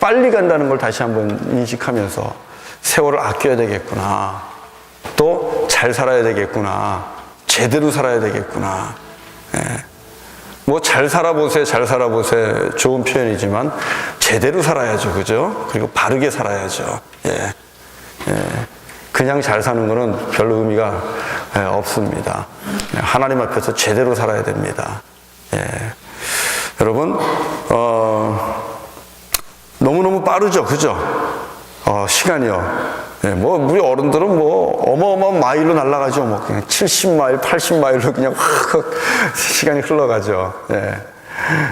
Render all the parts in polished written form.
빨리 간다는 걸 다시 한번 인식하면서 세월을 아껴야 되겠구나. 또 잘 살아야 되겠구나. 제대로 살아야 되겠구나. 뭐 잘 살아보세, 잘 살아보세 좋은 표현이지만 제대로 살아야죠, 그죠? 그리고 바르게 살아야죠. 그냥 잘 사는 거는 별로 의미가 없습니다. 하나님 앞에서 제대로 살아야 됩니다. 여러분, 너무너무 빠르죠, 그죠? 시간이요. 뭐 우리 어른들은 뭐 어마어마한 마일로 날아가죠. 뭐 그냥 70마일, 80마일로 그냥 확 시간이 흘러가죠.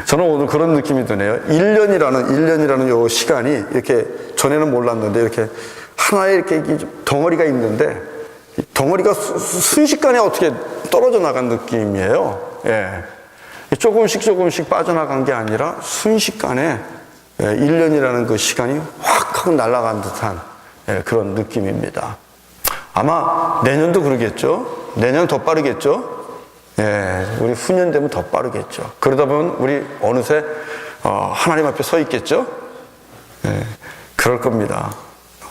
저는 오늘 그런 느낌이 드네요. 1년이라는 요 시간이 이렇게 전에는 몰랐는데 이렇게 하나의 이렇게 덩어리가 있는데 덩어리가 순식간에 어떻게 떨어져 나간 느낌이에요. 조금씩 빠져나간 게 아니라 순식간에 1년이라는 그 시간이 확 하고 날아간 듯한 그런 느낌입니다. 아마 내년도 그러겠죠. 내년 더 빠르겠죠. 우리 후년 되면 더 빠르겠죠. 그러다 보면 우리 어느새 하나님 앞에 서 있겠죠. 그럴 겁니다.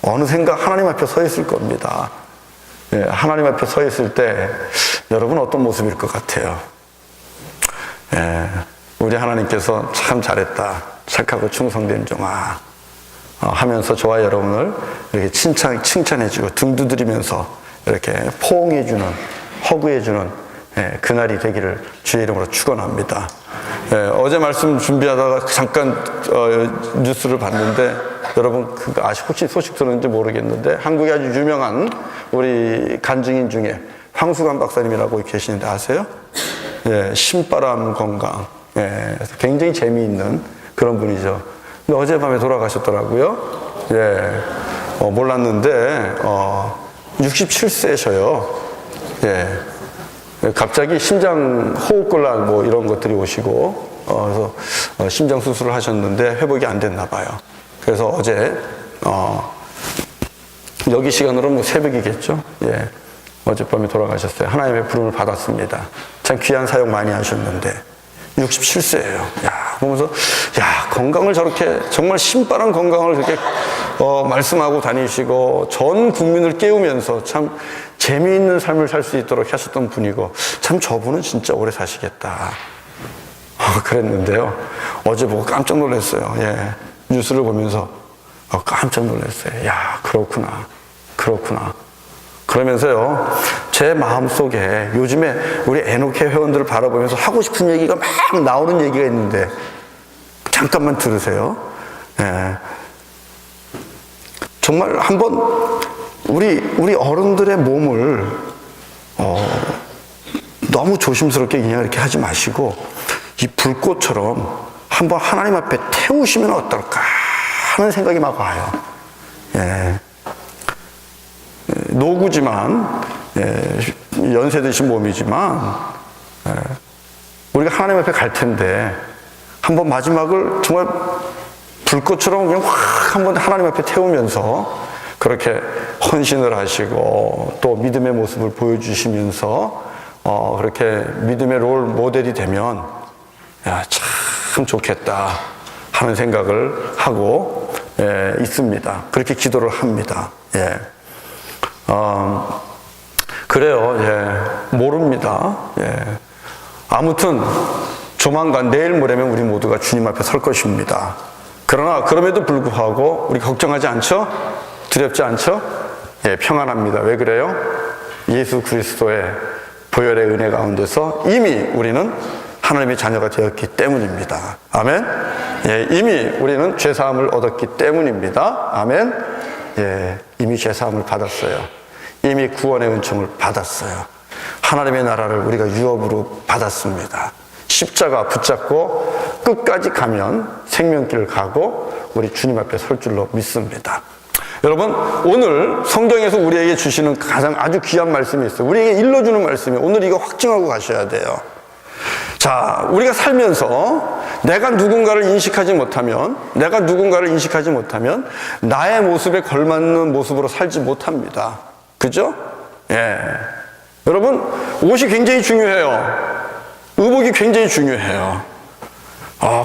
어느샌가 하나님 앞에 서 있을 겁니다. 하나님 앞에 서 있을 때 여러분 어떤 모습일 것 같아요? 우리 하나님께서 참 잘했다, 착하고 충성된 종아 하면서 저와 여러분을 이렇게 칭찬해주고 등 두드리면서 이렇게 포옹해주는, 허그해주는 그날이 되기를 주의 이름으로 축원합니다. 어제 말씀 준비하다가 잠깐 뉴스를 봤는데 여러분 혹시 소식 들었는지 모르겠는데 한국에 아주 유명한 우리 간증인 중에 황수관 박사님이라고 계시는데 아세요? 신바람 건강. 굉장히 재미있는 그런 분이죠. 근데 어젯밤에 돌아가셨더라고요. 몰랐는데 67세셔요. 갑자기 심장 호흡곤란 뭐 이런 것들이 오시고 그래서 심장 수술을 하셨는데 회복이 안 됐나 봐요. 그래서 어제 여기 시간으로 뭐 새벽이겠죠. 어젯밤에 돌아가셨어요. 하나님의 부름을 받았습니다. 참 귀한 사역 많이 하셨는데 67세예요. 보면서 건강을 저렇게 정말 신바람 건강을 그렇게 말씀하고 다니시고 전 국민을 깨우면서 참 재미있는 삶을 살 수 있도록 하셨던 분이고 참 저분은 진짜 오래 사시겠다 그랬는데요. 어제 보고 깜짝 놀랐어요. 뉴스를 보면서 깜짝 놀랐어요. 그렇구나. 그러면서요, 제 마음속에 요즘에 우리 에녹회 회원들을 바라보면서 하고 싶은 얘기가 막 나오는 얘기가 있는데 잠깐만 들으세요. 정말 한번 우리 어른들의 몸을 너무 조심스럽게 그냥 이렇게 하지 마시고 이 불꽃처럼 한번 하나님 앞에 태우시면 어떨까 하는 생각이 막 와요. 노구지만 연세 드신 몸이지만 우리가 하나님 앞에 갈 텐데 한번 마지막을 정말 불꽃처럼 그냥 확 한번 하나님 앞에 태우면서 그렇게 헌신을 하시고 또 믿음의 모습을 보여주시면서 그렇게 믿음의 롤 모델이 되면 참 좋겠다 하는 생각을 하고 있습니다. 그렇게 기도를 합니다. 그래요. 모릅니다. 아무튼 조만간 내일 모레면 우리 모두가 주님 앞에 설 것입니다. 그러나 그럼에도 불구하고 우리 걱정하지 않죠? 두렵지 않죠? 평안합니다. 왜 그래요? 예수 그리스도의 보혈의 은혜 가운데서 이미 우리는 하나님의 자녀가 되었기 때문입니다. 아멘. 이미 우리는 죄사함을 얻었기 때문입니다. 아멘. 이미 죄사함을 받았어요. 이미 구원의 은총을 받았어요. 하나님의 나라를 우리가 유업으로 받았습니다. 십자가 붙잡고 끝까지 가면 생명길을 가고 우리 주님 앞에 설 줄로 믿습니다. 여러분, 오늘 성경에서 우리에게 주시는 가장 아주 귀한 말씀이 있어요. 우리에게 일러주는 말씀이 오늘 이거 확증하고 가셔야 돼요. 자, 우리가 살면서 내가 누군가를 인식하지 못하면 나의 모습에 걸맞는 모습으로 살지 못합니다. 그죠? 여러분, 옷이 굉장히 중요해요. 의복이 굉장히 중요해요.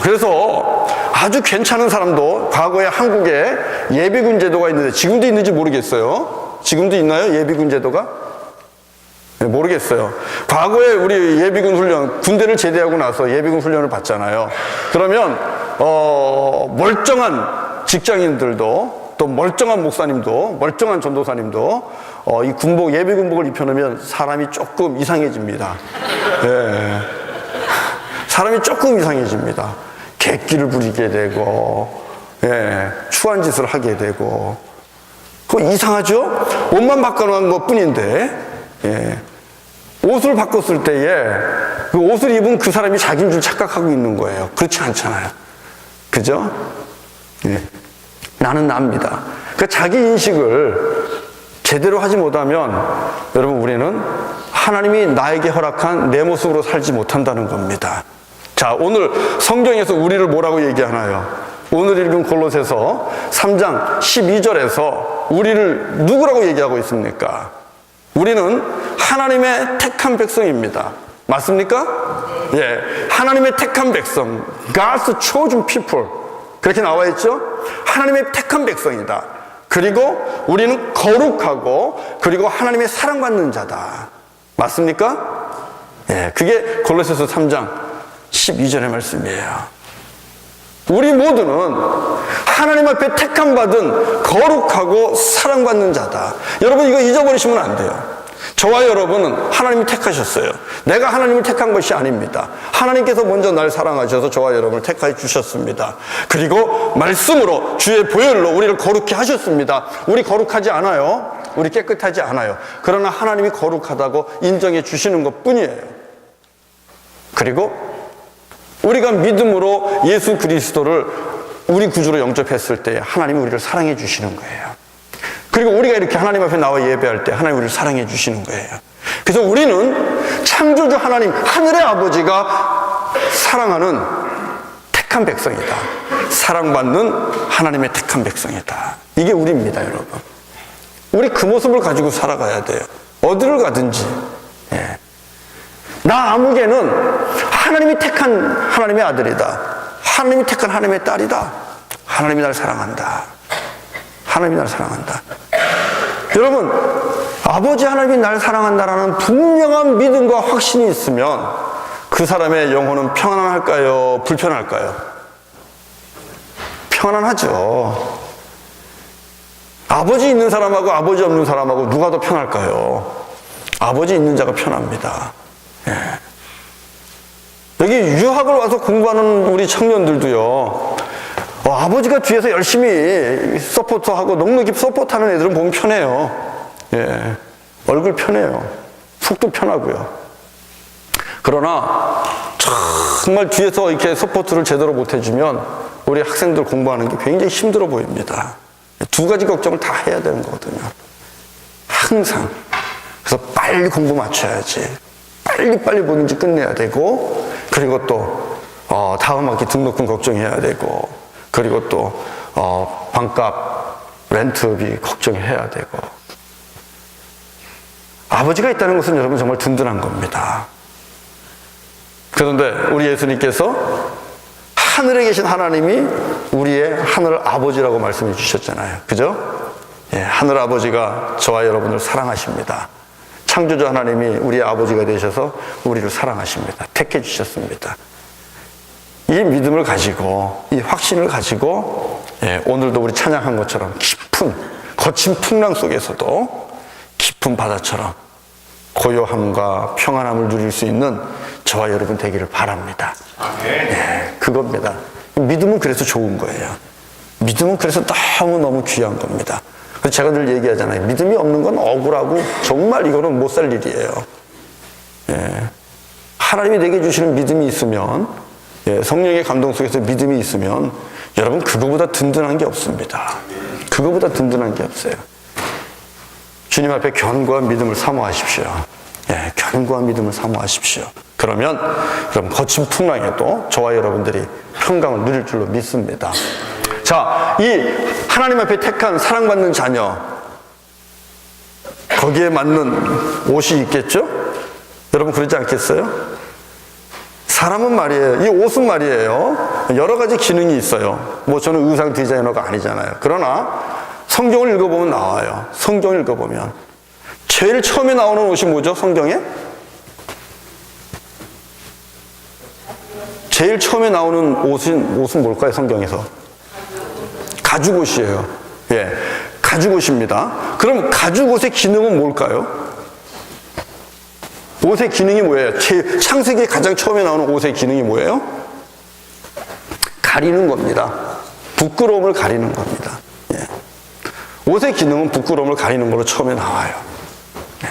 그래서 아주 괜찮은 사람도 과거에 한국에 예비군 제도가 있는데 지금도 있는지 모르겠어요. 지금도 있나요? 예비군 제도가? 네, 모르겠어요. 과거에 우리 예비군 훈련, 군대를 제대하고 나서 예비군 훈련을 받잖아요. 그러면 멀쩡한 직장인들도 또 멀쩡한 목사님도 멀쩡한 전도사님도 이 군복, 예비군복을 입혀놓으면 사람이 조금 이상해집니다. 예. 사람이 조금 이상해집니다. 객기를 부리게 되고, 예, 추한 짓을 하게 되고, 그거 이상하죠? 옷만 바꿔놓은 것 뿐인데, 예, 옷을 바꿨을 때에 그 옷을 입은 그 사람이 자기인 줄 착각하고 있는 거예요. 그렇지 않잖아요. 그죠? 예, 나는 납니다. 그 자기 인식을 제대로 하지 못하면 여러분 우리는 하나님이 나에게 허락한 내 모습으로 살지 못한다는 겁니다. 자, 오늘 성경에서 우리를 뭐라고 얘기하나요? 오늘 읽은 골로새서 3장 12절에서 우리를 누구라고 얘기하고 있습니까? 우리는 하나님의 택한 백성입니다. 맞습니까? 예, 하나님의 택한 백성, God's chosen people, 그렇게 나와 있죠? 하나님의 택한 백성이다. 그리고 우리는 거룩하고 그리고 하나님의 사랑받는 자다. 맞습니까? 예, 그게 골로새서 3장 12절의 말씀이에요. 우리 모두는 하나님 앞에 택함받은 거룩하고 사랑받는 자다. 여러분 이거 잊어버리시면 안 돼요. 저와 여러분은 하나님이 택하셨어요. 내가 하나님을 택한 것이 아닙니다. 하나님께서 먼저 날 사랑하셔서 저와 여러분을 택하여 주셨습니다. 그리고 말씀으로 주의 보혈로 우리를 거룩히 하셨습니다. 우리 거룩하지 않아요. 우리 깨끗하지 않아요. 그러나 하나님이 거룩하다고 인정해 주시는 것 뿐이에요. 그리고 우리가 믿음으로 예수 그리스도를 우리 구주로 영접했을 때 하나님이 우리를 사랑해 주시는 거예요. 그리고 우리가 이렇게 하나님 앞에 나와 예배할 때 하나님 우리를 사랑해 주시는 거예요. 그래서 우리는 창조주 하나님, 하늘의 아버지가 사랑하는 택한 백성이다. 사랑받는 하나님의 택한 백성이다. 이게 우리입니다, 여러분. 우리 그 모습을 가지고 살아가야 돼요. 어디를 가든지. 예. 나 아무개는 하나님이 택한 하나님의 아들이다. 하나님이 택한 하나님의 딸이다. 하나님이 날 사랑한다. 하나님이 날 사랑한다. 여러분, 아버지 하나님이 날 사랑한다라는 분명한 믿음과 확신이 있으면 그 사람의 영혼은 평안할까요? 불편할까요? 평안하죠. 아버지 있는 사람하고 아버지 없는 사람하고 누가 더 편할까요? 아버지 있는 자가 편합니다. 예. 여기 유학을 와서 공부하는 우리 청년들도요, 아버지가 뒤에서 열심히 서포트하고 넉넉히 서포트하는 애들은 보면 편해요. 예. 얼굴 편해요. 속도 편하고요. 그러나 정말 뒤에서 이렇게 서포트를 제대로 못 해주면 우리 학생들 공부하는 게 굉장히 힘들어 보입니다. 두 가지 걱정을 다 해야 되는 거거든요. 항상. 그래서 빨리 공부 맞춰야지. 빨리 뭐든지 끝내야 되고, 그리고 또 다음 학기 등록금 걱정해야 되고, 그리고 또 방값, 렌트비 걱정해야 되고. 아버지가 있다는 것은 여러분 정말 든든한 겁니다. 그런데 우리 예수님께서 하늘에 계신 하나님이 우리의 하늘 아버지라고 말씀해 주셨잖아요. 그죠? 예, 하늘 아버지가 저와 여러분을 사랑하십니다. 창조주 하나님이 우리의 아버지가 되셔서 우리를 사랑하십니다. 택해 주셨습니다. 이 믿음을 가지고, 이 확신을 가지고, 예, 오늘도 우리 찬양한 것처럼 깊은, 거친 풍랑 속에서도 깊은 바다처럼 고요함과 평안함을 누릴 수 있는 저와 여러분 되기를 바랍니다. 예, 그겁니다. 믿음은 그래서 좋은 거예요. 믿음은 그래서 너무너무 귀한 겁니다. 그래서 제가 늘 얘기하잖아요. 믿음이 없는 건 억울하고 정말 이거는 못 살 일이에요. 예, 하나님이 내게 주시는 믿음이 있으면, 예, 성령의 감동 속에서 믿음이 있으면 여러분 그거보다 든든한 게 없습니다. 그거보다 든든한 게 없어요. 주님 앞에 견고한 믿음을 사모하십시오. 예, 견고한 믿음을 사모하십시오. 그러면 여러분 거친 풍랑에도 저와 여러분들이 평강을 누릴 줄로 믿습니다. 자, 이 하나님 앞에 택한 사랑받는 자녀, 거기에 맞는 옷이 있겠죠? 여러분 그러지 않겠어요? 사람은 말이에요. 이 옷은 말이에요. 여러 가지 기능이 있어요. 뭐 저는 의상 디자이너가 아니잖아요. 그러나 성경을 읽어보면 나와요. 성경을 읽어보면 제일 처음에 나오는 옷이 뭐죠? 성경에? 제일 처음에 나오는 옷은 뭘까요? 성경에서? 가죽옷이에요. 예, 가죽옷입니다. 그럼 가죽옷의 기능은 뭘까요? 옷의 기능이 뭐예요? 창세기 가장 처음에 나오는 옷의 기능이 뭐예요? 가리는 겁니다. 부끄러움을 가리는 겁니다. 예. 옷의 기능은 부끄러움을 가리는 걸로 처음에 나와요. 예.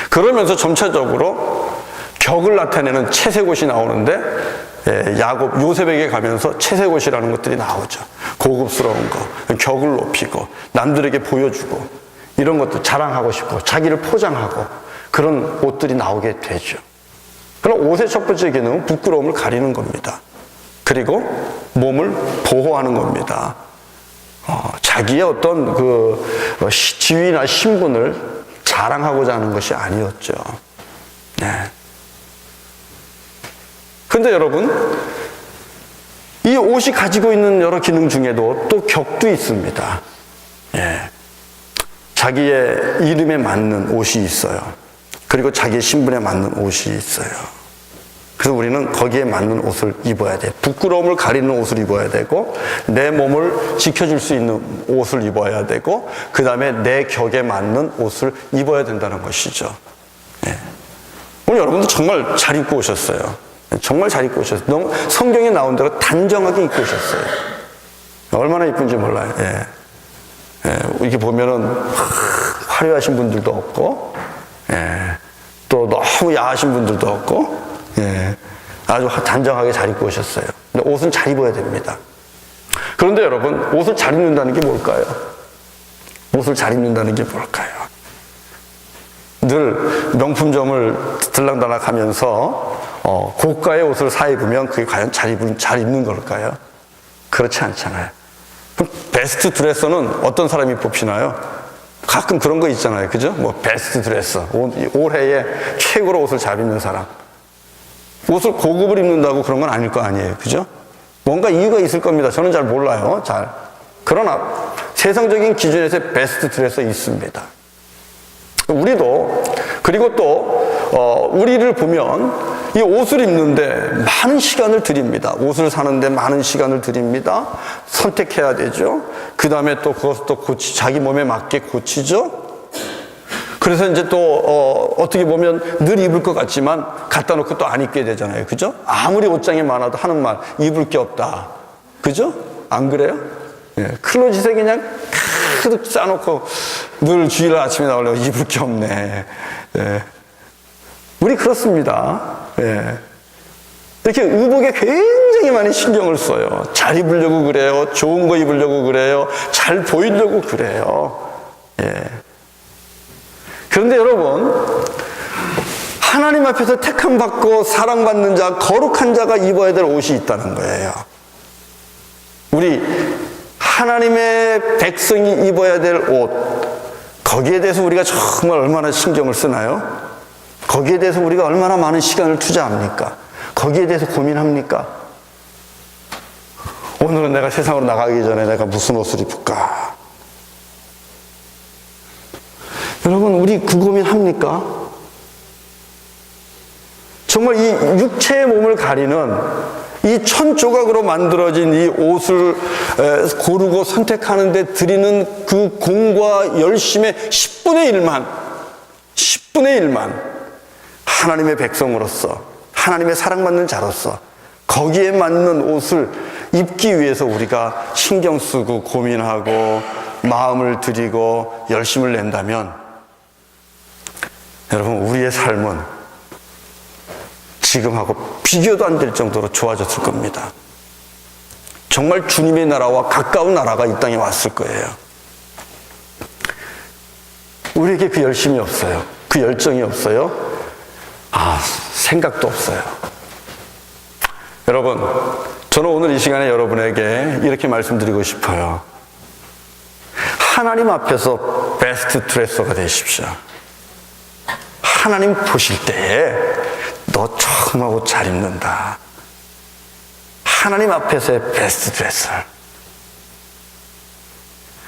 그러면서 점차적으로 격을 나타내는 채색옷이 나오는데, 예, 요셉에게 가면서 채색옷이라는 것들이 나오죠. 고급스러운 거, 격을 높이고, 남들에게 보여주고, 이런 것도 자랑하고 싶고, 자기를 포장하고, 그런 옷들이 나오게 되죠. 그럼 옷의 첫 번째 기능은 부끄러움을 가리는 겁니다. 그리고 몸을 보호하는 겁니다. 자기의 어떤 지위나 신분을 자랑하고자 하는 것이 아니었죠. 네. 근데 여러분, 이 옷이 가지고 있는 여러 기능 중에도 또 격도 있습니다. 예. 자기의 이름에 맞는 옷이 있어요. 그리고 자기의 신분에 맞는 옷이 있어요. 그래서 우리는 거기에 맞는 옷을 입어야 돼요. 부끄러움을 가리는 옷을 입어야 되고, 내 몸을 지켜줄 수 있는 옷을 입어야 되고, 그 다음에 내 격에 맞는 옷을 입어야 된다는 것이죠. 예. 오늘 여러분들 정말 잘 입고 오셨어요. 정말 잘 입고 오셨어요. 너무 성경에 나온 대로 단정하게 입고 오셨어요. 얼마나 이쁜지 몰라요. 예. 예. 이렇게 보면은 화려하신 분들도 없고, 예. 또 너무 야하신 분들도 없고, 예. 아주 단정하게 잘 입고 오셨어요. 근데 옷은 잘 입어야 됩니다. 그런데 여러분, 옷을 잘 입는다는 게 뭘까요? 옷을 잘 입는다는 게 뭘까요? 늘 명품점을 들락날락 하면서 고가의 옷을 사 입으면 그게 과연 잘 입는 걸까요? 그렇지 않잖아요. 그럼 베스트 드레서는 어떤 사람이 뽑히나요? 가끔 그런 거 있잖아요. 그죠? 뭐 베스트 드레서, 올해에 최고로 옷을 잘 입는 사람. 옷을 고급을 입는다고 그런 건 아닐 거 아니에요. 그죠? 뭔가 이유가 있을 겁니다. 저는 잘 몰라요. 그러나 세상적인 기준에서 베스트 드레서 있습니다. 우리도, 그리고 또 우리를 보면 이 옷을 입는데 많은 시간을 들입니다. 옷을 사는데 많은 시간을 들입니다. 선택해야 되죠. 그 다음에 또 그것을 또 자기 몸에 맞게 고치죠. 그래서 이제 또 어떻게 보면 늘 입을 것 같지만 갖다 놓고 또 안 입게 되잖아요. 그죠? 아무리 옷장에 많아도 하는 말, 입을 게 없다. 그죠? 안 그래요? 예, 클로짓에 그냥 가득 싸놓고 늘 주일 아침에 나오려고 입을 게 없네. 예. 우리 그렇습니다. 예. 이렇게 의복에 굉장히 많이 신경을 써요. 잘 입으려고 그래요. 좋은 거 입으려고 그래요. 잘 보이려고 그래요. 예. 그런데 여러분, 하나님 앞에서 택함받고 사랑받는 자, 거룩한 자가 입어야 될 옷이 있다는 거예요. 우리 하나님의 백성이 입어야 될 옷, 거기에 대해서 우리가 정말 얼마나 신경을 쓰나요? 거기에 대해서 우리가 얼마나 많은 시간을 투자합니까? 거기에 대해서 고민합니까? 오늘은 내가 세상으로 나가기 전에 내가 무슨 옷을 입을까? 여러분, 우리 그 고민합니까? 정말 이 육체의 몸을 가리는 이 천조각으로 만들어진 이 옷을 고르고 선택하는 데 드리는 그 공과 열심의 10분의 1만 하나님의 백성으로서, 하나님의 사랑받는 자로서 거기에 맞는 옷을 입기 위해서 우리가 신경 쓰고 고민하고 마음을 들이고 열심을 낸다면, 여러분, 우리의 삶은 지금하고 비교도 안 될 정도로 좋아졌을 겁니다. 정말 주님의 나라와 가까운 나라가 이 땅에 왔을 거예요. 우리에게 그 열심이 없어요. 그 열정이 없어요. 생각도 없어요. 여러분, 저는 오늘 이 시간에 여러분에게 이렇게 말씀드리고 싶어요. 하나님 앞에서 베스트 드레서가 되십시오. 하나님 보실 때에 너 정말 옷 잘 입는다. 하나님 앞에서의 베스트 드레서.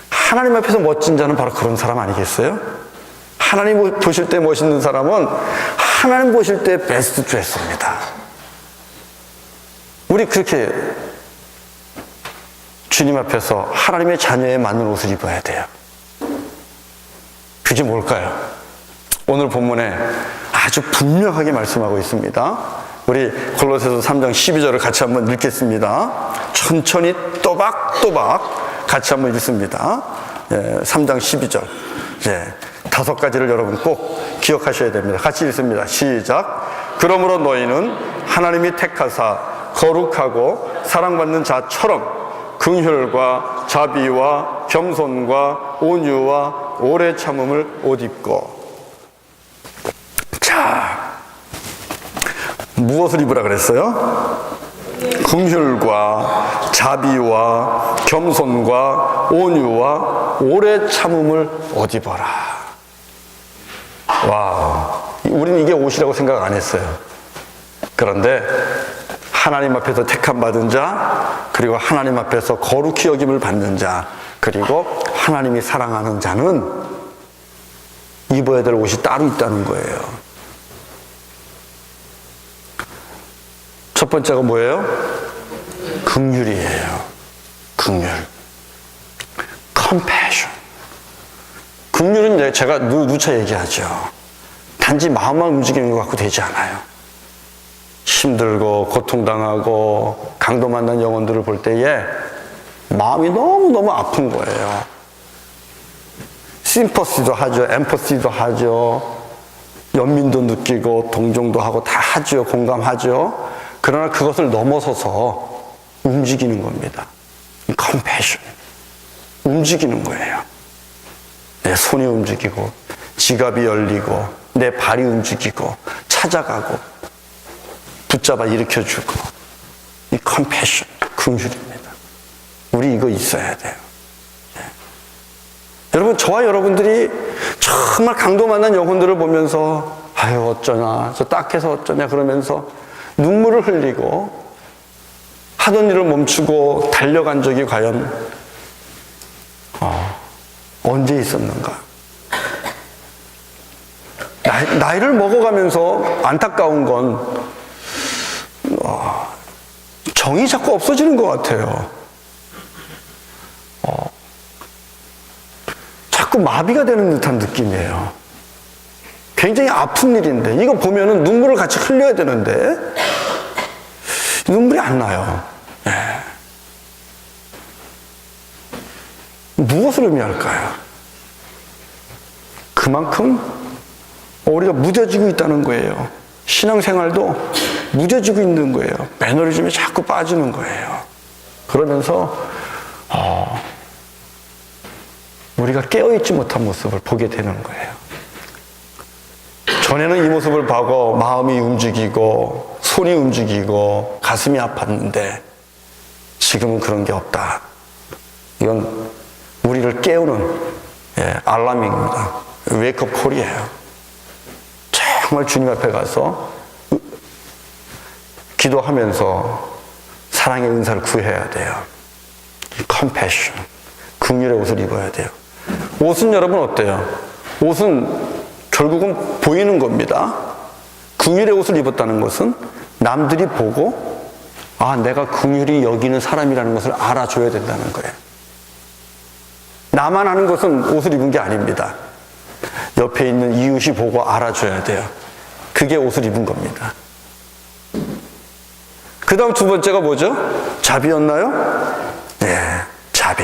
하나님 앞에서 멋진 자는 바로 그런 사람 아니겠어요? 하나님 보실 때 멋있는 사람은 하나님 보실 때 베스트 드레서입니다. 우리 그렇게 주님 앞에서 하나님의 자녀에 맞는 옷을 입어야 돼요. 그게 뭘까요? 오늘 본문에 아주 분명하게 말씀하고 있습니다. 우리 골로새서 3장 12절을 같이 한번 읽겠습니다. 천천히 또박또박 같이 한번 읽습니다. 3장 12절. 5가지를 여러분 꼭 기억하셔야 됩니다. 같이 읽습니다. 시작. 그러므로 너희는 하나님이 택하사 거룩하고 사랑받는 자처럼 긍휼과 자비와 겸손과 온유와 오래 참음을 옷 입고. 자, 무엇을 입으라 그랬어요? 긍휼과 자비와 겸손과 온유와 오래 참음을 옷 입어라. 와, 우리는 이게 옷이라고 생각 안 했어요. 그런데 하나님 앞에서 택함 받은 자, 그리고 하나님 앞에서 거룩히 여김을 받는 자, 그리고 하나님이 사랑하는 자는 입어야 될 옷이 따로 있다는 거예요. 첫 번째가 뭐예요? 긍휼이에요. 긍휼. compassion. 긍휼은 이제 제가 누차 얘기하죠. 단지 마음만 움직이는 것 같고 되지 않아요. 힘들고 고통당하고 강도 만난 영혼들을 볼 때에 마음이 너무너무 아픈 거예요. 심퍼시도 하죠. 엠퍼시도 하죠. 연민도 느끼고 동정도 하고 다 하죠. 공감하죠. 그러나 그것을 넘어서서 움직이는 겁니다. 컴패션. 움직이는 거예요. 내 손이 움직이고 지갑이 열리고 내 발이 움직이고 찾아가고 붙잡아 일으켜주고. 이 컴패션, 긍휼입니다. 우리 이거 있어야 돼요. 여러분, 저와 여러분들이 정말 강도 만난 영혼들을 보면서 아유 어쩌냐, 저 딱해서 어쩌냐 그러면서 눈물을 흘리고 하던 일을 멈추고 달려간 적이 과연 언제 있었는가? 나이를 먹어가면서 안타까운 건 정이 자꾸 없어지는 것 같아요. 자꾸 마비가 되는 듯한 느낌이에요. 굉장히 아픈 일인데 이거 보면은 눈물을 같이 흘려야 되는데 눈물이 안 나요. 무엇을 의미할까요? 그만큼 우리가 무뎌지고 있다는 거예요. 신앙생활도 무뎌지고 있는 거예요. 매너리즘에 자꾸 빠지는 거예요. 그러면서 우리가 깨어있지 못한 모습을 보게 되는 거예요. 전에는 이 모습을 보고 마음이 움직이고 손이 움직이고 가슴이 아팠는데 지금은 그런 게 없다. 이건 우리를 깨우는 알람입니다. 웨이크업 콜이에요. 정말 주님 앞에 가서 기도하면서 사랑의 은사를 구해야 돼요. 컴패션, 긍휼의 옷을 입어야 돼요. 옷은 여러분 어때요? 옷은 결국은 보이는 겁니다. 긍휼의 옷을 입었다는 것은 남들이 보고 내가 긍휼히 여기는 사람이라는 것을 알아줘야 된다는 거예요. 나만 아는 것은 옷을 입은 게 아닙니다. 옆에 있는 이웃이 보고 알아줘야 돼요. 그게 옷을 입은 겁니다. 그 다음 두 번째가 뭐죠? 자비였나요? 네, 자비.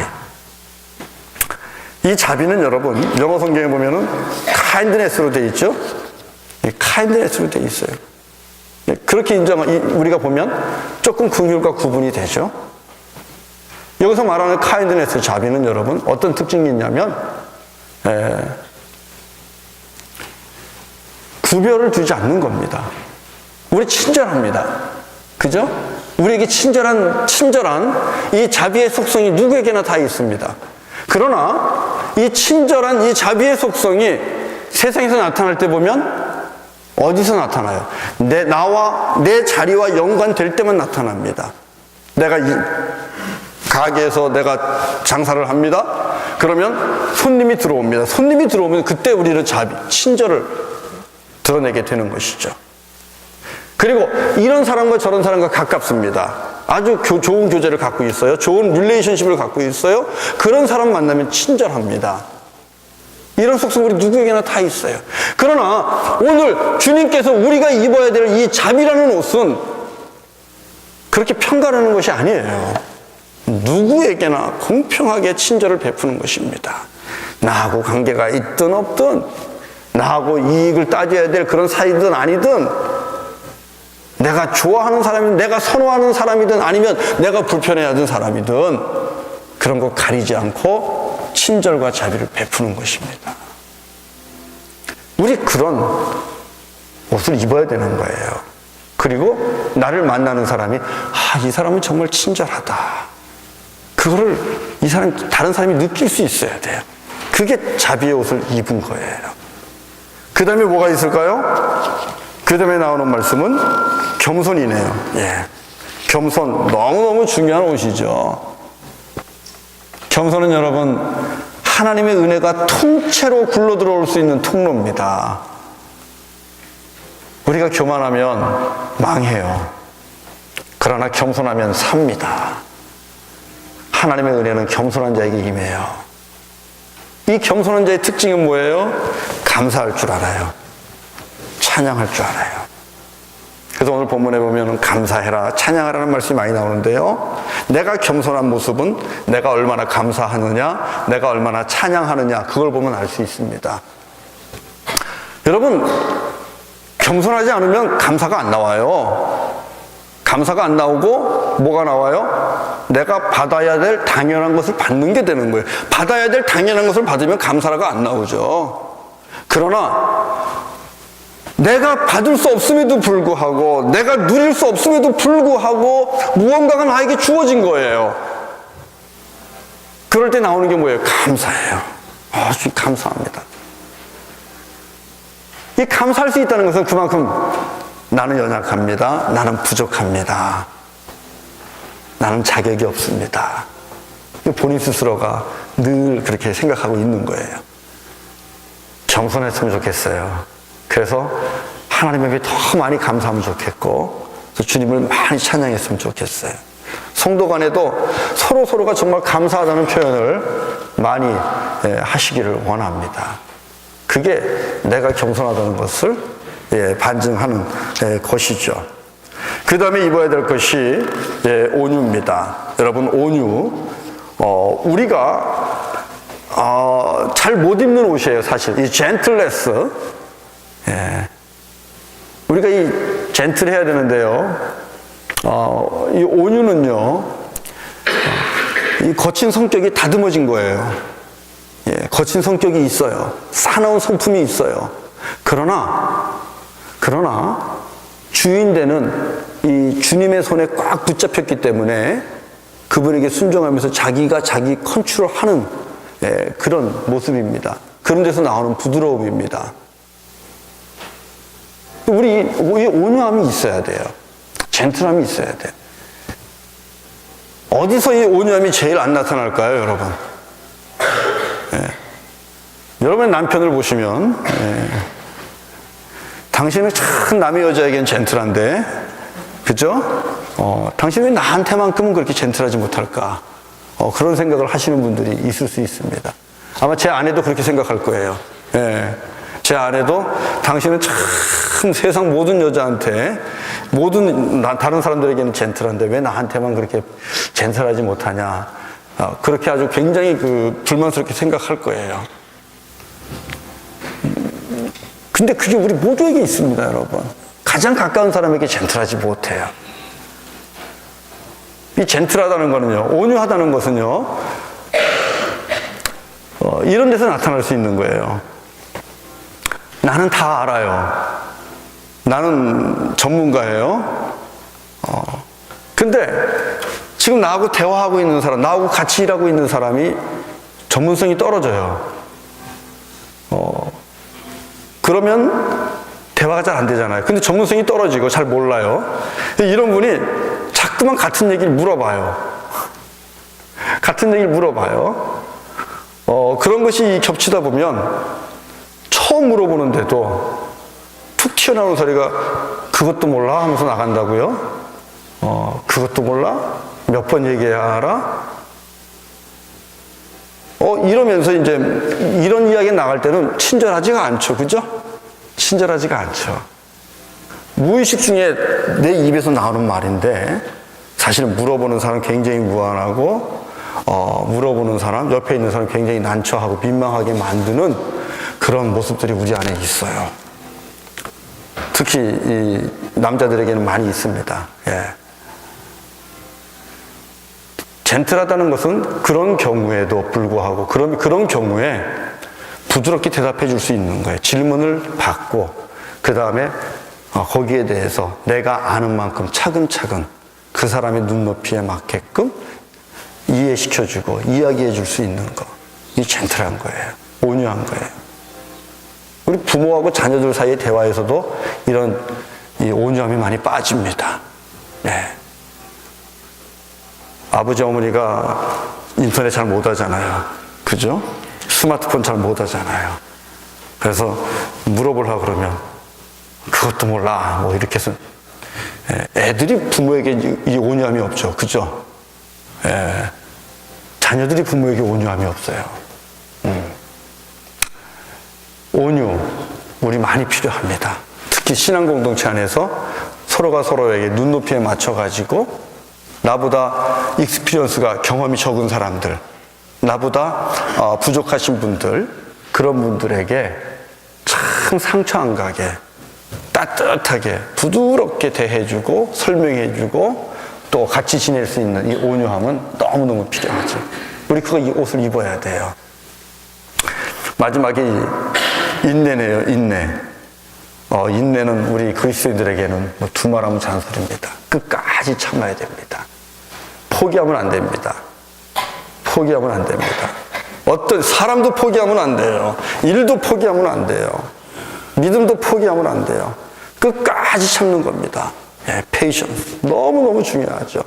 이 자비는 여러분, 영어 성경에 보면은 kindness로 되어 있죠? kindness로 되어 있어요. 그렇게 우리가 보면 조금 긍휼과 구분이 되죠? 여기서 말하는 kindness, 자비는 여러분, 어떤 특징이 있냐면, 구별을 두지 않는 겁니다. 우리 친절합니다. 그죠? 우리에게 친절한 이 자비의 속성이 누구에게나 다 있습니다. 그러나 이 친절한 이 자비의 속성이 세상에서 나타날 때 보면 어디서 나타나요? 내 자리와 연관될 때만 나타납니다. 내가 이 가게에서 내가 장사를 합니다. 그러면 손님이 들어옵니다. 손님이 들어오면 그때 우리는 친절을 드러내게 되는 것이죠. 그리고 이런 사람과 저런 사람과 가깝습니다. 아주 좋은 교제를 갖고 있어요. 좋은 릴레이션십을 갖고 있어요. 그런 사람 만나면 친절합니다. 이런 속성 우리 누구에게나 다 있어요. 그러나 오늘 주님께서 우리가 입어야 될 이 자비라는 옷은 그렇게 편가르는 것이 아니에요. 누구에게나 공평하게 친절을 베푸는 것입니다. 나하고 관계가 있든 없든, 나하고 이익을 따져야 될 그런 사이든 아니든, 내가 좋아하는 사람이든 내가 선호하는 사람이든 아니면 내가 불편해하는 사람이든 그런 거 가리지 않고 친절과 자비를 베푸는 것입니다. 우리 그런 옷을 입어야 되는 거예요. 그리고 나를 만나는 사람이 이 사람은 정말 친절하다. 그거를 다른 사람이 느낄 수 있어야 돼요. 그게 자비의 옷을 입은 거예요. 그 다음에 뭐가 있을까요? 그 다음에 나오는 말씀은 겸손이네요. 예. 겸손, 너무너무 중요한 옷이죠. 겸손은 여러분, 하나님의 은혜가 통째로 굴러 들어올 수 있는 통로입니다. 우리가 교만하면 망해요. 그러나 겸손하면 삽니다. 하나님의 은혜는 겸손한 자에게 임해요. 이 겸손한 자의 특징은 뭐예요? 감사할 줄 알아요. 찬양할 줄 알아요. 그래서 오늘 본문에 보면 감사해라, 찬양하라는 말씀이 많이 나오는데요. 내가 겸손한 모습은 내가 얼마나 감사하느냐, 내가 얼마나 찬양하느냐, 그걸 보면 알 수 있습니다. 여러분, 겸손하지 않으면 감사가 안 나와요. 감사가 안 나오고 뭐가 나와요? 내가 받아야 될 당연한 것을 받는 게 되는 거예요. 받아야 될 당연한 것을 받으면 감사가 안 나오죠. 그러나 내가 받을 수 없음에도 불구하고, 내가 누릴 수 없음에도 불구하고 무언가가 나에게 주어진 거예요. 그럴 때 나오는 게 뭐예요? 감사예요. 주님 감사합니다. 이 감사할 수 있다는 것은 그만큼 나는 연약합니다. 나는 부족합니다. 나는 자격이 없습니다. 본인 스스로가 늘 그렇게 생각하고 있는 거예요. 겸손했으면 좋겠어요. 그래서 하나님에게 더 많이 감사하면 좋겠고, 주님을 많이 찬양했으면 좋겠어요. 성도 간에도 서로가 정말 감사하다는 표현을 많이 하시기를 원합니다. 그게 내가 겸손하다는 것을 반증하는 것이죠. 그 다음에 입어야 될 것이 온유입니다. 여러분, 온유, 우리가 잘 못 입는 옷이에요. 사실 이 젠틀레스, 우리가 이 젠틀해야 되는데요. 이 온유는요, 이 거친 성격이 다듬어진 거예요. 거친 성격이 있어요. 사나운 성품이 있어요. 그러나 주인 되는 이 주님의 손에 꽉 붙잡혔기 때문에 그분에게 순종하면서 자기가 자기 컨트롤하는 그런 모습입니다. 그런 데서 나오는 부드러움입니다. 우리 이 온유함이 있어야 돼요. 젠틀함이 있어야 돼요. 어디서 이 온유함이 제일 안 나타날까요, 여러분? 여러분의 남편을 보시면, 당신은 참 남의 여자에겐 젠틀한데, 그죠? 당신 왜 나한테만큼은 그렇게 젠틀하지 못할까? 그런 생각을 하시는 분들이 있을 수 있습니다. 아마 제 아내도 그렇게 생각할 거예요. 제 아내도 당신은 참 세상 모든 여자한테, 다른 사람들에게는 젠틀한데 왜 나한테만 그렇게 젠틀하지 못하냐. 그렇게 아주 굉장히 불만스럽게 생각할 거예요. 근데 그게 우리 모두에게 있습니다, 여러분. 가장 가까운 사람에게 젠틀하지 못해요. 이 젠틀하다는 거는요, 온유하다는 것은요, 이런 데서 나타날 수 있는 거예요. 나는 다 알아요. 나는 전문가예요. 근데 지금 나하고 대화하고 있는 사람, 나하고 같이 일하고 있는 사람이 전문성이 떨어져요. 그러면 대화가 잘 안 되잖아요. 근데 전문성이 떨어지고 잘 몰라요. 이런 분이 자꾸 자꾸만 같은 얘기를 물어봐요. 같은 얘기를 물어봐요. 그런 것이 겹치다 보면 처음 물어보는데도 툭 튀어나오는 소리가 그것도 몰라 하면서 나간다고요? 그것도 몰라? 몇 번 얘기해야 알아? 이러면서 이제 이런 이야기 나갈 때는 친절하지가 않죠. 그죠? 친절하지가 않죠. 무의식 중에 내 입에서 나오는 말인데 사실은 물어보는 사람 굉장히 무안하고 물어보는 사람, 옆에 있는 사람 굉장히 난처하고 민망하게 만드는 그런 모습들이 우리 안에 있어요. 특히 이 남자들에게는 많이 있습니다. 예. 젠틀하다는 것은 그런 경우에도 불구하고 그런 경우에 부드럽게 대답해 줄 수 있는 거예요. 질문을 받고 그 다음에 거기에 대해서 내가 아는 만큼 차근차근 그 사람의 눈높이에 맞게끔 이해시켜주고 이야기해 줄 수 있는 거. 이 젠틀한 거예요. 온유한 거예요. 우리 부모하고 자녀들 사이의 대화에서도 이런 이 온유함이 많이 빠집니다. 네. 아버지 어머니가 인터넷 잘 못 하잖아요. 그죠? 스마트폰 잘 못 하잖아요. 그래서 물어보려고 그러면 그것도 몰라 뭐 이렇게 해서 애들이 부모에게 이 온유함이 없죠. 그죠? 자녀들이 부모에게 온유함이 없어요. 온유 우리 많이 필요합니다. 특히 신앙 공동체 안에서 서로가 서로에게 눈높이에 맞춰가지고 나보다 익스피리언스가 경험이 적은 사람들, 나보다 부족하신 분들, 그런 분들에게 참 상처 안 가게 따뜻하게 부드럽게 대해주고 설명해주고 또 같이 지낼 수 있는 이 온유함은 너무너무 필요하죠. 우리 이 옷을 입어야 돼요. 마지막에 인내네요. 인내. 인내는 우리 그리스도인들에게는 두말하면 잔소리입니다. 끝까지 참아야 됩니다. 포기하면 안 됩니다. 포기하면 안 됩니다. 어떤 사람도 포기하면 안 돼요. 일도 포기하면 안 돼요. 믿음도 포기하면 안 돼요. 끝까지 참는 겁니다. patience. 너무너무 중요하죠.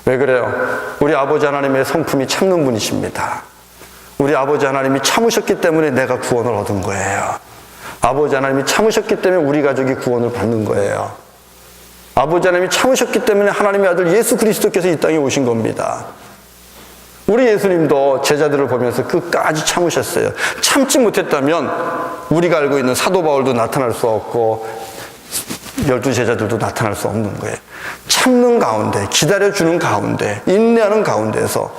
왜 그래요? 우리 아버지 하나님의 성품이 참는 분이십니다. 우리 아버지 하나님이 참으셨기 때문에 내가 구원을 얻은 거예요. 아버지 하나님이 참으셨기 때문에 우리 가족이 구원을 받는 거예요. 아버지 하나님이 참으셨기 때문에 하나님의 아들 예수 그리스도께서 이 땅에 오신 겁니다. 우리 예수님도 제자들을 보면서 끝까지 참으셨어요. 참지 못했다면 우리가 알고 있는 사도 바울도 나타날 수 없고 12제자들도 나타날 수 없는 거예요. 참는 가운데, 기다려주는 가운데, 인내하는 가운데서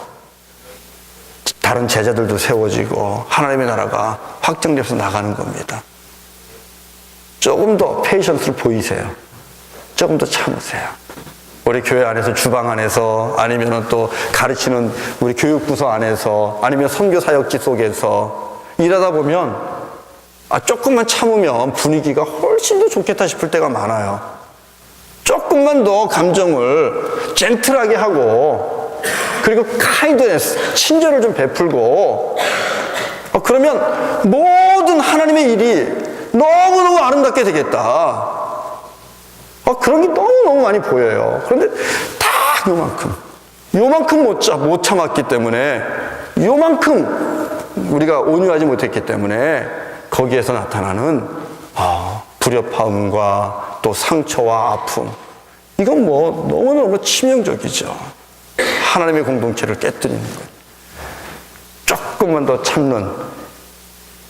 다른 제자들도 세워지고 하나님의 나라가 확장돼서 나가는 겁니다. 조금 더 페이션스를 보이세요. 조금 더 참으세요. 우리 교회 안에서 주방 안에서 아니면 또 가르치는 우리 교육부서 안에서 아니면 선교 사역지 속에서 일하다 보면 조금만 참으면 분위기가 훨씬 더 좋겠다 싶을 때가 많아요. 조금만 더 감정을 젠틀하게 하고 그리고 카인드네스, 친절을 좀 베풀고 그러면 모든 하나님의 일이 너무너무 아름답게 되겠다. 그런 게 너무너무 많이 보여요. 그런데 딱 요만큼 못 참았기 때문에 요만큼 우리가 온유하지 못했기 때문에 거기에서 나타나는 불협화음과 또 상처와 아픔, 이건 너무너무 치명적이죠. 하나님의 공동체를 깨뜨리는 거예요. 조금만 더 참는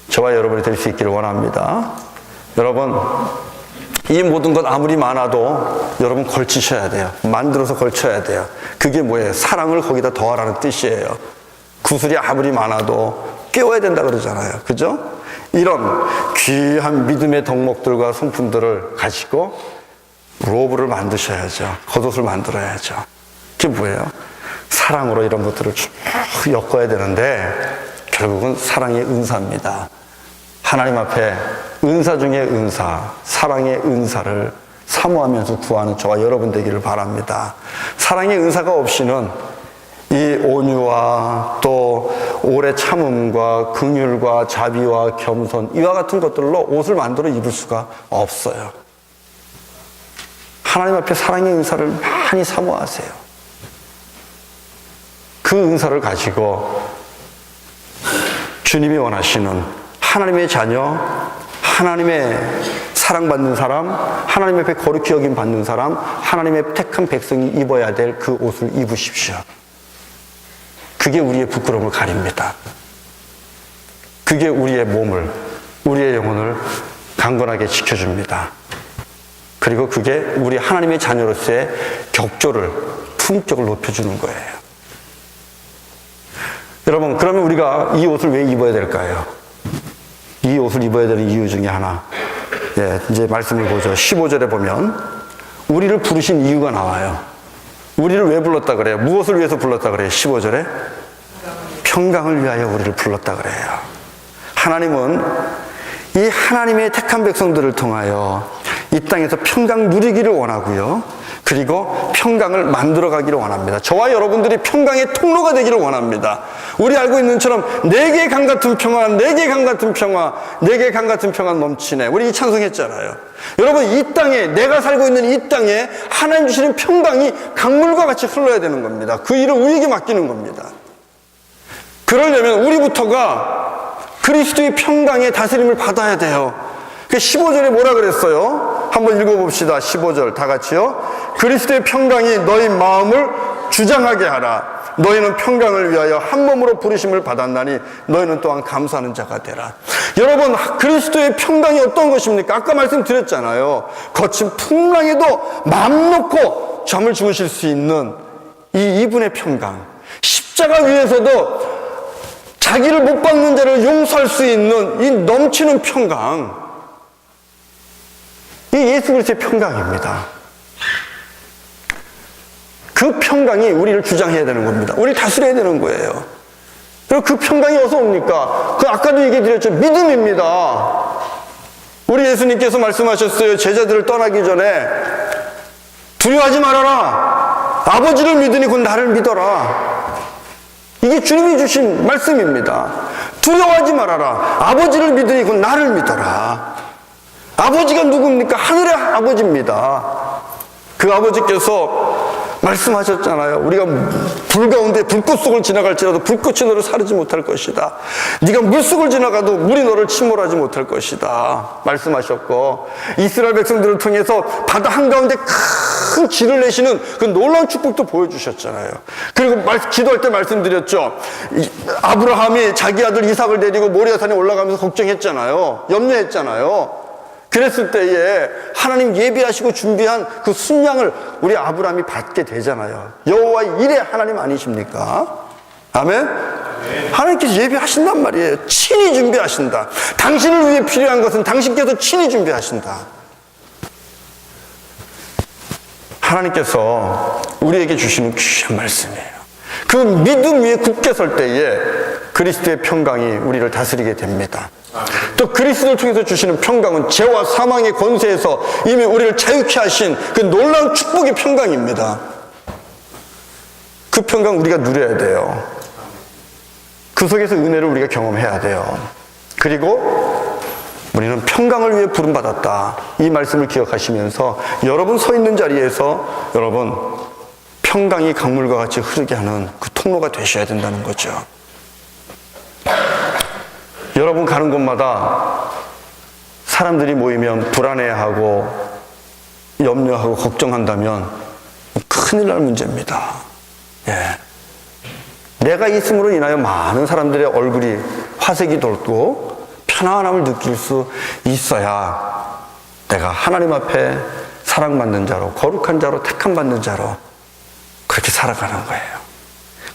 저와 여러분이 될 수 있기를 원합니다. 여러분, 이 모든 것 아무리 많아도 여러분 걸치셔야 돼요. 만들어서 걸쳐야 돼요. 그게 뭐예요? 사랑을 거기다 더하라는 뜻이에요. 구슬이 아무리 많아도 깨워야 된다 그러잖아요. 그죠? 이런 귀한 믿음의 덕목들과 성품들을 가지고 로브를 만드셔야죠. 겉옷을 만들어야죠. 그게 뭐예요? 사랑으로 이런 것들을 쭉 엮어야 되는데 결국은 사랑의 은사입니다. 하나님 앞에 은사 중에 은사, 사랑의 은사를 사모하면서 구하는 저와 여러분 되기를 바랍니다. 사랑의 은사가 없이는 이 온유와 또 오래 참음과 긍휼과 자비와 겸손, 이와 같은 것들로 옷을 만들어 입을 수가 없어요. 하나님 앞에 사랑의 은사를 많이 사모하세요. 그 은사를 가지고 주님이 원하시는 하나님의 자녀, 하나님의 사랑받는 사람, 하나님 앞에 거룩히 여김 받는 사람, 하나님의 택한 백성이 입어야 될 그 옷을 입으십시오. 그게 우리의 부끄러움을 가립니다. 그게 우리의 몸을, 우리의 영혼을 강건하게 지켜줍니다. 그리고 그게 우리 하나님의 자녀로서의 격조를, 품격을 높여주는 거예요. 여러분, 그러면 우리가 이 옷을 왜 입어야 될까요? 이 옷을 입어야 되는 이유 중에 하나, 이제 말씀을 보죠. 15절에 보면 우리를 부르신 이유가 나와요. 우리를 왜 불렀다 그래요? 무엇을 위해서 불렀다 그래요? 15절에 평강을 위하여 우리를 불렀다 그래요. 하나님은 이 하나님의 택한 백성들을 통하여 이 땅에서 평강 누리기를 원하고요. 그리고 평강을 만들어가기를 원합니다. 저와 여러분들이 평강의 통로가 되기를 원합니다. 우리 알고 있는 것처럼 내게 강 같은 평화, 내게 강 같은 평화, 내게 강 같은 평화 넘치네. 우리 이 찬송했잖아요. 여러분, 이 땅에, 내가 살고 있는 이 땅에 하나님 주시는 평강이 강물과 같이 흘러야 되는 겁니다. 그 일을 우리에게 맡기는 겁니다. 그러려면 우리부터가 그리스도의 평강의 다스림을 받아야 돼요. 15절에 뭐라 그랬어요? 한번 읽어봅시다. 15절 다 같이요. 그리스도의 평강이 너희 마음을 주장하게 하라. 너희는 평강을 위하여 한 몸으로 부르심을 받았나니 너희는 또한 감사하는 자가 되라. 여러분, 그리스도의 평강이 어떤 것입니까? 아까 말씀드렸잖아요. 거친 풍랑에도 마음 놓고 잠을 주무실 수 있는 이분의 평강. 십자가 위에서도 자기를 못 박는 자를 용서할 수 있는 이 넘치는 평강. 이 예수 그리스도의 평강입니다. 그 평강이 우리를 주장해야 되는 겁니다. 우리를 다스려야 되는 거예요. 그리고 그 평강이 어디서 옵니까? 그 아까도 얘기해 드렸죠. 믿음입니다. 우리 예수님께서 말씀하셨어요. 제자들을 떠나기 전에 두려워하지 말아라. 아버지를 믿으니 곧 나를 믿어라. 이게 주님이 주신 말씀입니다. 두려워하지 말아라. 아버지를 믿으니 곧 나를 믿어라. 아버지가 누굽니까? 하늘의 아버지입니다. 그 아버지께서 말씀하셨잖아요. 우리가 불 가운데 불꽃 속을 지나갈지라도 불꽃이 너를 사르지 못할 것이다. 네가 물 속을 지나가도 물이 너를 침몰하지 못할 것이다. 말씀하셨고, 이스라엘 백성들을 통해서 바다 한가운데 큰 길을 내시는 그 놀라운 축복도 보여주셨잖아요. 그리고 기도할 때 말씀드렸죠. 아브라함이 자기 아들 이삭을 데리고 모리아산에 올라가면서 걱정했잖아요. 염려했잖아요. 그랬을 때에 하나님 예비하시고 준비한 그 순양을 우리 아브라함이 받게 되잖아요. 여호와 일의 하나님 아니십니까? 아멘? 하나님께서 예비하신단 말이에요. 친히 준비하신다. 당신을 위해 필요한 것은 당신께서 친히 준비하신다. 하나님께서 우리에게 주시는 귀한 말씀이에요. 그 믿음 위에 굳게 설 때에 그리스도의 평강이 우리를 다스리게 됩니다. 또 그리스도를 통해서 주시는 평강은 죄와 사망의 권세에서 이미 우리를 자유케 하신 그 놀라운 축복의 평강입니다. 그 평강 우리가 누려야 돼요. 그 속에서 은혜를 우리가 경험해야 돼요. 그리고 우리는 평강을 위해 부름받았다. 이 말씀을 기억하시면서 여러분 서 있는 자리에서 여러분 평강이 강물과 같이 흐르게 하는 그 통로가 되셔야 된다는 거죠. 여러분 가는 곳마다 사람들이 모이면 불안해하고 염려하고 걱정한다면 큰일 날 문제입니다. 내가 있음으로 인하여 많은 사람들의 얼굴이 화색이 돋고 편안함을 느낄 수 있어야 내가 하나님 앞에 사랑받는 자로, 거룩한 자로, 택함받는 자로 그렇게 살아가는 거예요.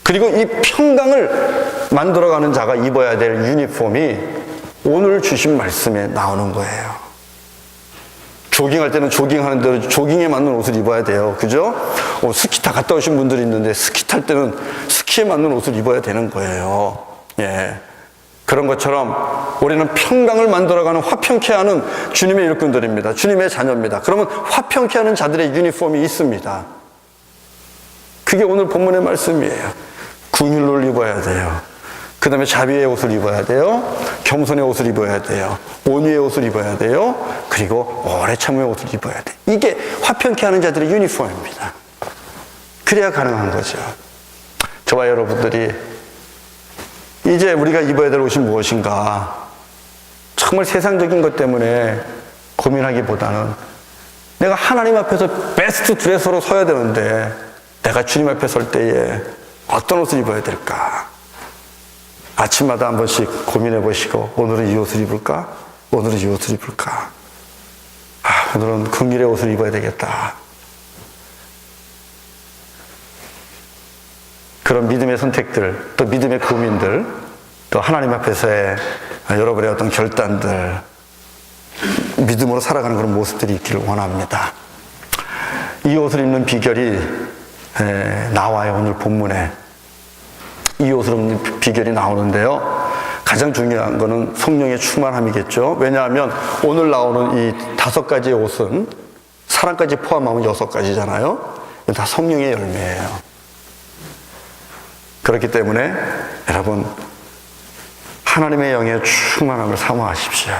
그리고 이 평강을 만들어가는 자가 입어야 될 유니폼이 오늘 주신 말씀에 나오는 거예요. 조깅할 때는 조깅하는 대로 조깅에 맞는 옷을 입어야 돼요. 그죠? 스키 타 갔다 오신 분들이 있는데 스키 탈 때는 스키에 맞는 옷을 입어야 되는 거예요. 그런 것처럼 우리는 평강을 만들어가는 화평케 하는 주님의 일꾼들입니다. 주님의 자녀입니다. 그러면 화평케 하는 자들의 유니폼이 있습니다. 그게 오늘 본문의 말씀이에요. 긍휼을 입어야 돼요. 그 다음에 자비의 옷을 입어야 돼요. 겸손의 옷을 입어야 돼요. 온유의 옷을 입어야 돼요. 그리고 오래 참음의 옷을 입어야 돼요. 이게 화평케 하는 자들의 유니폼입니다. 그래야 가능한 거죠. 저와 여러분들이 이제 우리가 입어야 될 옷이 무엇인가, 정말 세상적인 것 때문에 고민하기보다는 내가 하나님 앞에서 베스트 드레서로 서야 되는데 내가 주님 앞에 설 때에 어떤 옷을 입어야 될까? 아침마다 한 번씩 고민해 보시고, 오늘은 이 옷을 입을까? 오늘은 이 옷을 입을까? 오늘은 긍휼의 옷을 입어야 되겠다. 그런 믿음의 선택들, 또 믿음의 고민들, 또 하나님 앞에서의 여러분의 어떤 결단들, 믿음으로 살아가는 그런 모습들이 있기를 원합니다. 이 옷을 입는 비결이 나와요. 오늘 본문에 이 옷을 입는 비결이 나오는데요, 가장 중요한 거는 성령의 충만함이겠죠. 왜냐하면 오늘 나오는 이 5가지의 옷은 사랑까지 포함하면 6가지잖아요. 이건 다 성령의 열매예요. 그렇기 때문에 여러분, 하나님의 영의 충만함을 사모하십시오.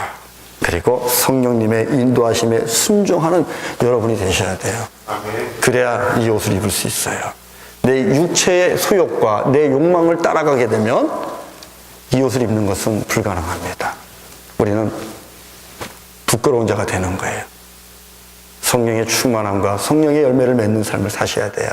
그리고 성령님의 인도하심에 순종하는 여러분이 되셔야 돼요. 그래야 이 옷을 입을 수 있어요. 내 육체의 소욕과 내 욕망을 따라가게 되면 이 옷을 입는 것은 불가능합니다. 우리는 부끄러운 자가 되는 거예요. 성령의 충만함과 성령의 열매를 맺는 삶을 사셔야 돼요.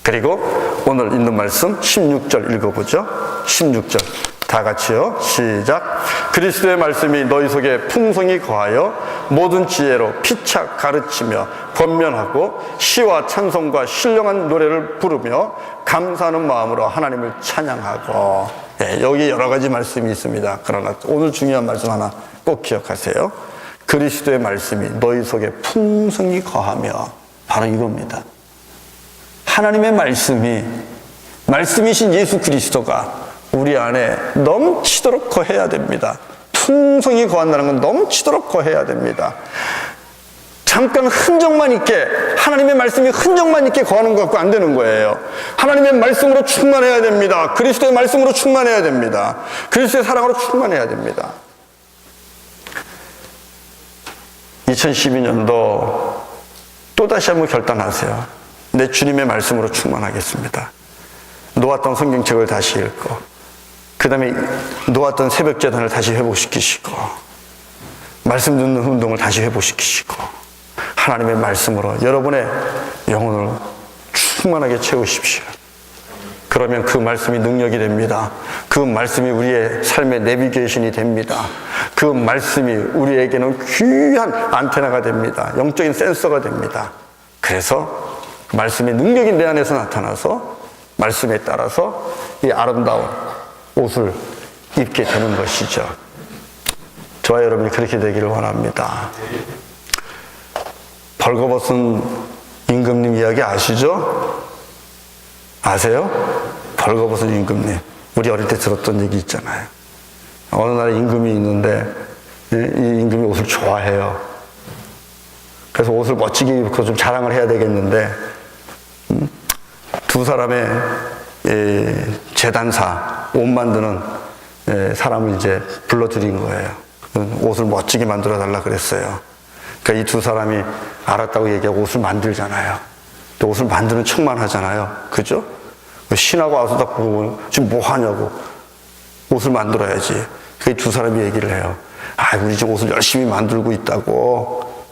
그리고 오늘 있는 말씀 16절 읽어보죠. 16절 다 같이요. 시작. 그리스도의 말씀이 너희 속에 풍성히 거하여 모든 지혜로 피차 가르치며 권면하고 시와 찬송과 신령한 노래를 부르며 감사하는 마음으로 하나님을 찬양하고. 여기 여러 가지 말씀이 있습니다. 그러나 오늘 중요한 말씀 하나 꼭 기억하세요. 그리스도의 말씀이 너희 속에 풍성히 거하며, 바로 이겁니다. 하나님의 말씀이신 예수 그리스도가 우리 안에 넘치도록 거해야 됩니다. 풍성히 거한다는 건 넘치도록 거해야 됩니다. 잠깐 흔적만 있게, 하나님의 말씀이 흔적만 있게 거하는 것 같고 안 되는 거예요. 하나님의 말씀으로 충만해야 됩니다. 그리스도의 말씀으로 충만해야 됩니다. 그리스도의 사랑으로 충만해야 됩니다. 2012년도 또다시 한번 결단하세요. 내 주님의 말씀으로 충만하겠습니다. 놓았던 성경책을 다시 읽고, 그 다음에 놓았던 새벽재단을 다시 회복시키시고, 말씀 듣는 운동을 다시 회복시키시고, 하나님의 말씀으로 여러분의 영혼을 충만하게 채우십시오. 그러면 그 말씀이 능력이 됩니다. 그 말씀이 우리의 삶의 내비게이션이 됩니다. 그 말씀이 우리에게는 귀한 안테나가 됩니다. 영적인 센서가 됩니다. 그래서 말씀의 능력이 내 안에서 나타나서 말씀에 따라서 이 아름다운 옷을 입게 되는 것이죠. 저와 여러분이 그렇게 되기를 원합니다. 벌거벗은 임금님 이야기 아시죠? 아세요? 벌거벗은 임금님. 우리 어릴 때 들었던 얘기 있잖아요. 어느 나라에 임금이 있는데 이 임금이 옷을 좋아해요. 그래서 옷을 멋지게 입고 좀 자랑을 해야 되겠는데 두 사람의 재단사, 옷 만드는 사람을 이제 불러들인 거예요. 옷을 멋지게 만들어 달라 그랬어요. 그러니까 이 두 사람이 알았다고 얘기하고 옷을 만들잖아요. 또 옷을 만드는 척만 하잖아요. 그죠? 신하고 와서 딱 보고 지금 뭐 하냐고. 옷을 만들어야지. 그 두 사람이 얘기를 해요. 우리 지금 옷을 열심히 만들고 있다고.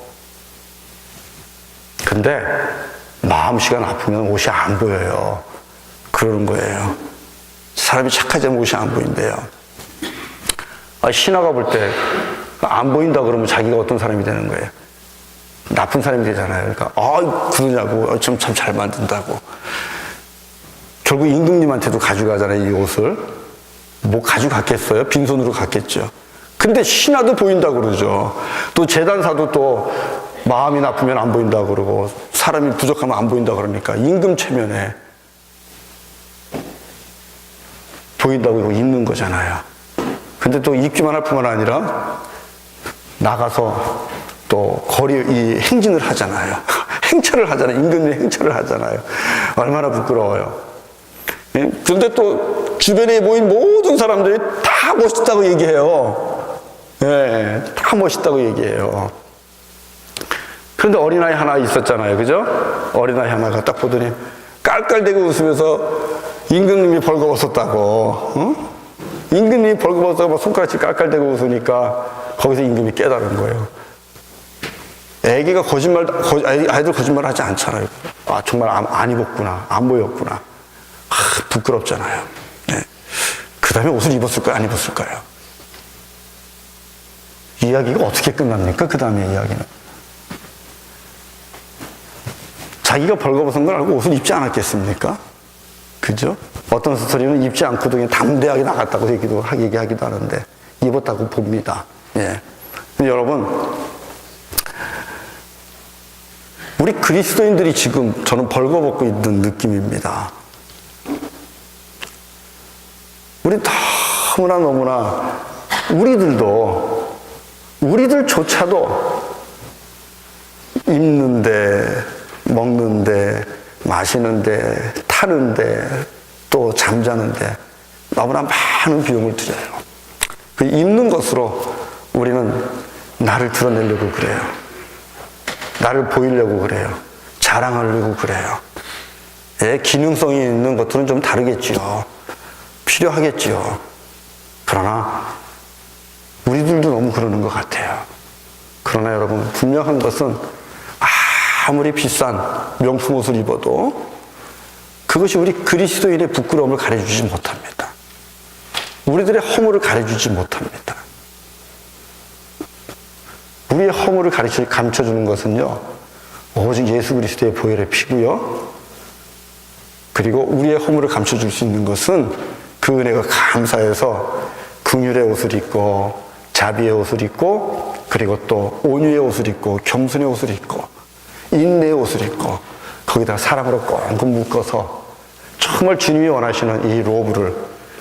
근데 마음씨가 나쁘면 옷이 안 보여요. 그러는 거예요. 사람이 착하지 않으면 옷이 안 보인대요. 신하가 볼 때 안 보인다 그러면 자기가 어떤 사람이 되는 거예요? 나쁜 사람이 되잖아요. 그러니까 그러냐고. 참 잘 만든다고. 결국 임금님한테도 가져가잖아요, 이 옷을. 뭐 가져갔겠어요? 빈손으로 갔겠죠. 근데 신하도 보인다 그러죠. 또 재단사도 또 마음이 나쁘면 안 보인다 그러고, 사람이 부족하면 안 보인다 그러니까 임금 체면에 보인다고 이거 입는 거잖아요. 근데 또 입기만 할 뿐만 아니라 나가서 또 이 행진을 하잖아요. 행차를 하잖아요. 임금님 행차를 하잖아요. 얼마나 부끄러워요. 그런데 또 주변에 모인 모든 사람들이 다 멋있다고 얘기해요. 다 멋있다고 얘기해요. 그런데 어린아이 하나 있었잖아요. 그죠? 어린아이 하나가 딱 보더니 깔깔대고 웃으면서 임금님이 벌거벗었다고, 어? 임금님이 벌거벗었다고 막 손가락질 깔깔대고 웃으니까 거기서 임금이 깨달은 거예요. 애기가 아이들 거짓말 하지 않잖아요. 아, 정말 안 입었구나. 안 보였구나. 아, 부끄럽잖아요. 네. 그 다음에 옷을 입었을까요? 안 입었을까요? 이야기가 어떻게 끝납니까? 그 다음에 이야기는. 자기가 벌거벗은 걸 알고 옷을 입지 않았겠습니까? 그죠? 어떤 스토리는 입지 않고도 그냥 담대하게 나갔다고 얘기하기도 하는데, 입었다고 봅니다. 예. 근데 여러분, 우리 그리스도인들이 지금 저는 벌거벗고 있는 느낌입니다. 우리 너무나 우리들조차도 입는데, 먹는데, 마시는데, 타는데, 또 잠자는데 너무나 많은 비용을 들여요. 그 입는 것으로 우리는 나를 드러내려고 그래요. 나를 보이려고 그래요. 자랑하려고 그래요. 예, 기능성이 있는 것들은 좀 다르겠지요. 필요하겠지요. 그러나 우리들도 너무 그러는 것 같아요. 그러나 여러분, 분명한 것은 아무리 비싼 명품 옷을 입어도 그것이 우리 그리스도인의 부끄러움을 가려주지 못합니다. 우리들의 허물을 가려주지 못합니다. 우리의 허물을 감춰주는 것은요, 오직 예수 그리스도의 보혈의 피고요. 그리고 우리의 허물을 감춰줄 수 있는 것은 그 은혜가 감사해서 긍휼의 옷을 입고, 자비의 옷을 입고, 그리고 또 온유의 옷을 입고, 겸손의 옷을 입고, 인내의 옷을 입고, 거기다 사랑으로 꽁꽁 묶어서 정말 주님이 원하시는 이 로브를,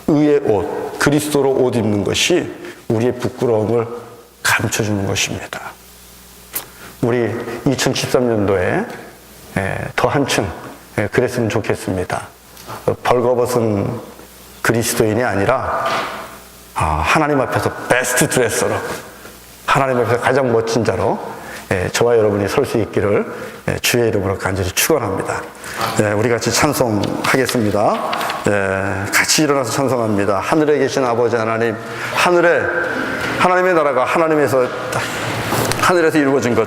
의의 옷, 그리스도로 옷 입는 것이 우리의 부끄러움을 감춰주는 것입니다. 우리 2013년도에 더 한층 그랬으면 좋겠습니다. 벌거벗은 그리스도인이 아니라 하나님 앞에서 베스트 드레서로, 하나님 앞에서 가장 멋진 자로 저와 여러분이 설 수 있기를 주의 이름으로 간절히 축원합니다. 우리 같이 찬송하겠습니다. 같이 일어나서 찬송합니다. 하늘에 계신 아버지 하나님, 하나님의 나라가 하늘에서 이루어진 것